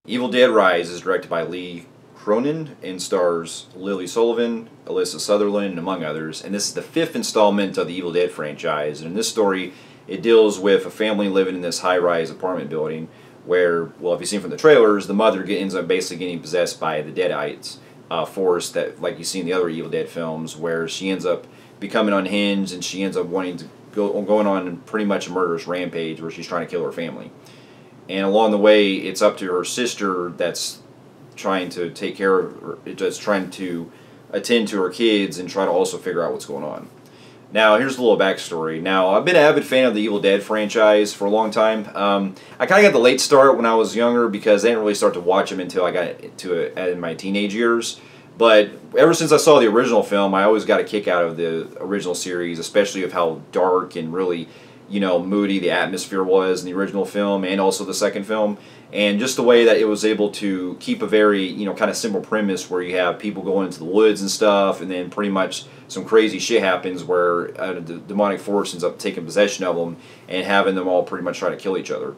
Evil Dead Rise is directed by Lee Cronin and stars Lily Sullivan, Alyssa Sutherland, and among others. And this is the fifth installment of the Evil Dead franchise. And in this story, it deals with a family living in this high-rise apartment building where, well, if you've seen from the trailers, the mother ends up basically getting possessed by the Deadites force that, like you see in the other Evil Dead films, where she ends up becoming unhinged and she ends up wanting to going on pretty much a murderous rampage where she's trying to kill her family. And along the way, it's up to her sister that's trying to take care of her, that's trying to attend to her kids and try to also figure out what's going on. Now, here's a little backstory. Now, I've been an avid fan of the Evil Dead franchise for a long time. I kind of got the late start when I was younger because I didn't really start to watch them until I got to it in my teenage years. But ever since I saw the original film, I always got a kick out of the original series, especially of how dark and really, you know, moody the atmosphere was in the original film and also the second film. And just the way that it was able to keep a very, you know, kind of simple premise where you have people going into the woods and stuff, and then pretty much some crazy shit happens where the demonic force ends up taking possession of them and having them all pretty much try to kill each other.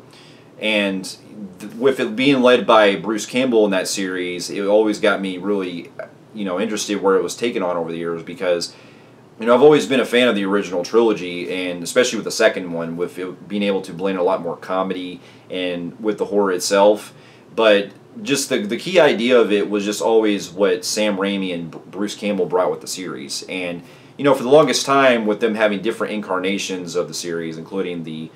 And with it being led by Bruce Campbell in that series, it always got me really, you know, interested where it was taken on over the years because, you know, I've always been a fan of the original trilogy, and especially with the second one, with it being able to blend a lot more comedy and with the horror itself. But just the key idea of it was just always what Sam Raimi and Bruce Campbell brought with the series. And, you know, for the longest time, with them having different incarnations of the series, including the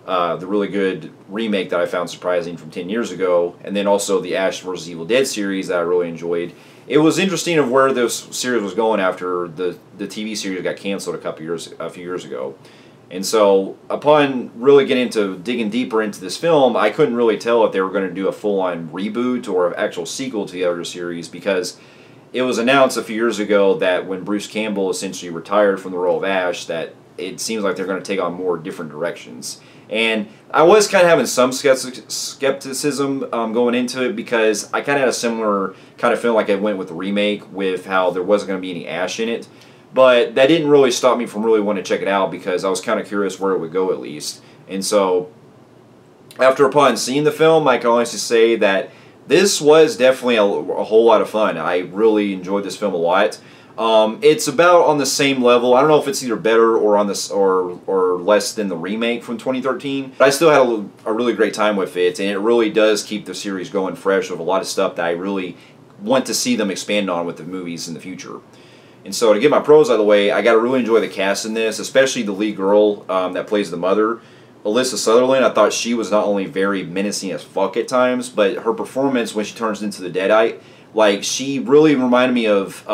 really good remake that I found surprising from 10 years ago, and then also the Ash vs. Evil Dead series that I really enjoyed. It was interesting of where this series was going after the TV series got canceled a few years ago. And so, upon really getting into digging deeper into this film, I couldn't really tell if they were going to do a full-on reboot or an actual sequel to the other series because it was announced a few years ago that when Bruce Campbell essentially retired from the role of Ash, that it seems like they're going to take on more different directions. And I was kind of having some skepticism going into it because I kind of had a similar kind of feeling like I went with the remake with how there wasn't going to be any Ash in it. But that didn't really stop me from really wanting to check it out because I was kind of curious where it would go at least. And so, upon seeing the film, I can honestly say that this was definitely a whole lot of fun. I really enjoyed this film a lot. It's about on the same level. I don't know if it's either better or on this or less than the remake from 2013. But I still had a really great time with it, and it really does keep the series going fresh with a lot of stuff that I really want to see them expand on with the movies in the future. And so to get my pros out of the way, I got to really enjoy the cast in this, especially the lead girl that plays the mother, Alyssa Sutherland. I thought she was not only very menacing as fuck at times, but her performance when she turns into the Deadite, like she really reminded me of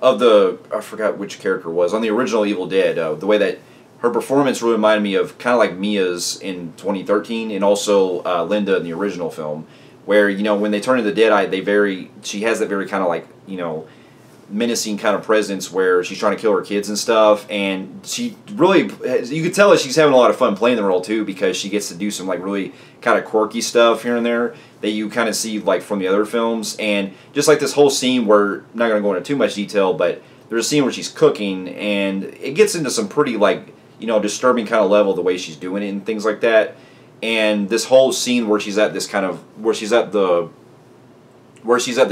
the, I forgot which character it was, on the original Evil Dead, the way that her performance really reminded me of kind of like Mia's in 2013 and also Linda in the original film, where, you know, when they turn into the Deadite, she has that very kind of like, you know, menacing kind of presence where she's trying to kill her kids and stuff, and she really, you could tell that she's having a lot of fun playing the role too because she gets to do some like really kind of quirky stuff here and there that you kind of see like from the other films. And just like this whole scene where, I'm not going to go into too much detail, but there's a scene where she's cooking and it gets into some pretty like, you know, disturbing kind of level the way she's doing it and things like that. And this whole scene where she's at this kind of, where she's at the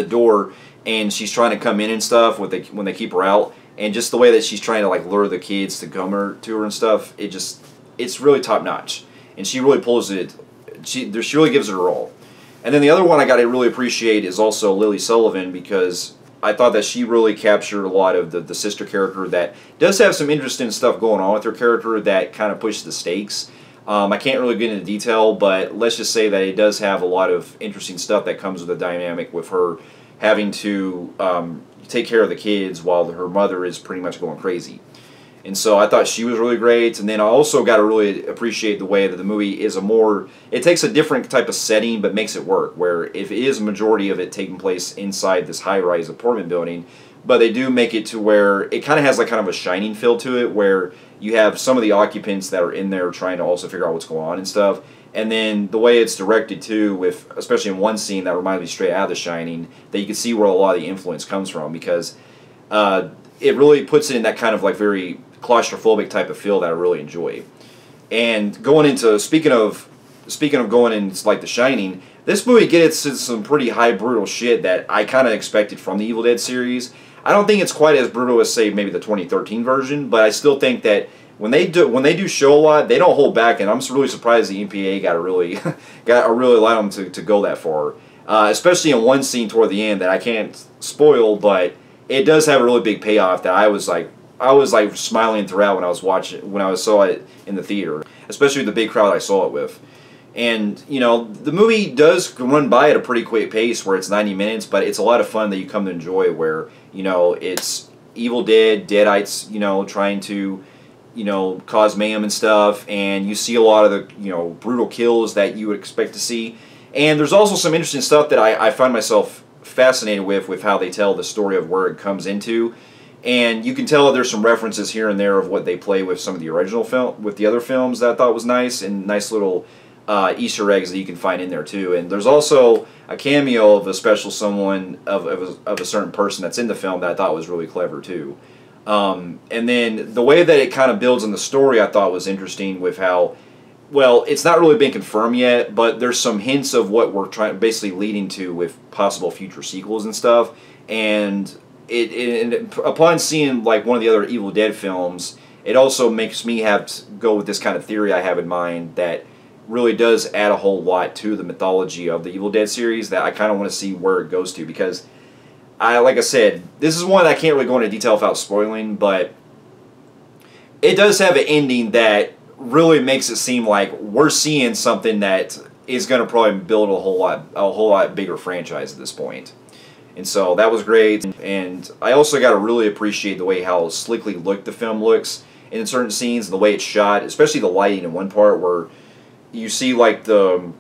door and she's trying to come in and stuff when they keep her out, and just the way that she's trying to like lure the kids to come to her and stuff, it's really top notch, and she really pulls it. She really gives it her all. And then the other one I got to really appreciate is also Lily Sullivan, because I thought that she really captured a lot of the sister character that does have some interesting stuff going on with her character that kind of pushes the stakes. I can't really get into detail, but let's just say that it does have a lot of interesting stuff that comes with the dynamic with her having to take care of the kids while her mother is pretty much going crazy. And so I thought she was really great. And then I also got to really appreciate the way that the movie is it takes a different type of setting but makes it work, where if it is a majority of it taking place inside this high-rise apartment building, but they do make it to where it kind of has like kind of a Shining feel to it, where you have some of the occupants that are in there trying to also figure out what's going on and stuff. And then the way it's directed too, with especially in one scene that reminds me straight out of The Shining, that you can see where a lot of the influence comes from, because it really puts it in that kind of like very claustrophobic type of feel that I really enjoy. And going into, speaking of speaking of going in like The Shining, this movie gets into some pretty high brutal shit that I kind of expected from the Evil Dead series. I don't think it's quite as brutal as, say, maybe the 2013 version, but I still think that when they do show a lot, they don't hold back, and I'm really surprised the EPA got really allowed them to go that far. Especially in one scene toward the end that I can't spoil, but it does have a really big payoff that I was like smiling throughout when I saw it in the theater, especially the big crowd I saw it with. And, you know, the movie does run by at a pretty quick pace where it's 90 minutes, but it's a lot of fun that you come to enjoy where, you know, it's Evil Dead, Deadites, you know, trying to, you know, cause mayhem and stuff, and you see a lot of the, you know, brutal kills that you would expect to see. And there's also some interesting stuff that I find myself fascinated with how they tell the story of where it comes into. And you can tell there's some references here and there of what they play with some of the original film, with the other films that I thought was nice, and nice little Easter eggs that you can find in there too. And there's also a cameo of a special someone of a certain person that's in the film that I thought was really clever too. And then the way that it kind of builds on the story I thought was interesting with how, well, it's not really been confirmed yet, but there's some hints of what we're basically leading to with possible future sequels and stuff. And upon seeing like one of the other Evil Dead films, it also makes me have to go with this kind of theory I have in mind that really does add a whole lot to the mythology of the Evil Dead series that I kind of want to see where it goes to, because like I said, this is one that I can't really go into detail without spoiling, but it does have an ending that really makes it seem like we're seeing something that is going to probably build a whole lot bigger franchise at this point. And so that was great, and I also got to really appreciate the way how slickly looked the film looks in certain scenes, and the way it's shot, especially the lighting in one part where you see like the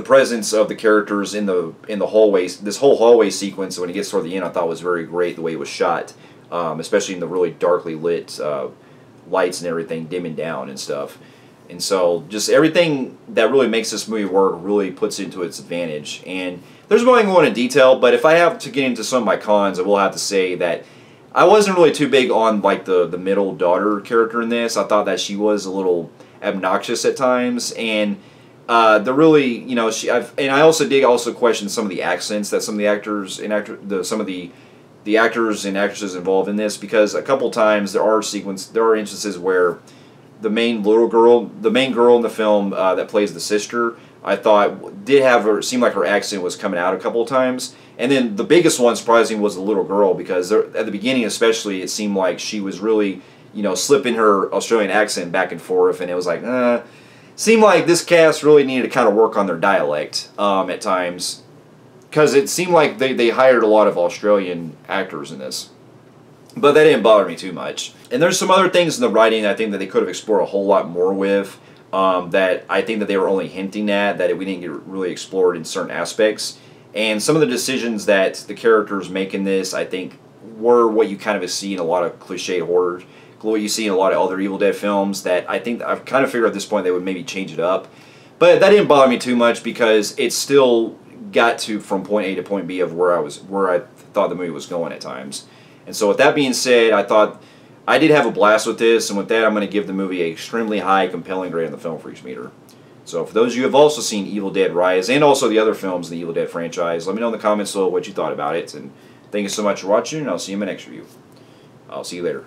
presence of the characters in the hallways. This whole hallway sequence when it gets toward the end, I thought was very great the way it was shot, especially in the really darkly lit lights and everything dimming down and stuff. And so just everything that really makes this movie work really puts it into its advantage. And there's more I can go into detail, but if I have to get into some of my cons, I will have to say that I wasn't really too big on like the middle daughter character in this. I thought that she was a little obnoxious at times, and the really, you know, and I also did question some of the accents that some of the actors and some of the actors and actresses involved in this, because a couple times there are instances where the main girl in the film that plays the sister, I thought did seem like her accent was coming out a couple of times. And then the biggest one, surprising, was the little girl, because at the beginning especially, it seemed like she was really, you know, slipping her Australian accent back and forth, and it was like, seemed like this cast really needed to kind of work on their dialect at times, because it seemed like they hired a lot of Australian actors in this. But that didn't bother me too much. And there's some other things in the writing I think that they could have explored a whole lot more with, that I think that they were only hinting at, that we didn't get really explored in certain aspects. And some of the decisions that the characters make in this, I think, were what you kind of see in a lot of cliched horror, what you see in a lot of other Evil Dead films, that I think I've kind of figured at this point they would maybe change it up. But that didn't bother me too much, because it still got to from point A to point B of where I thought the movie was going at times. And so with that being said, I thought I did have a blast with this, and with that I'm going to give the movie an extremely high compelling grade on the Film Phreeks meter. So for those of you who have also seen Evil Dead Rise and also the other films in the Evil Dead franchise, let me know in the comments below what you thought about it. And thank you so much for watching, and I'll see you in my next review. I'll see you later.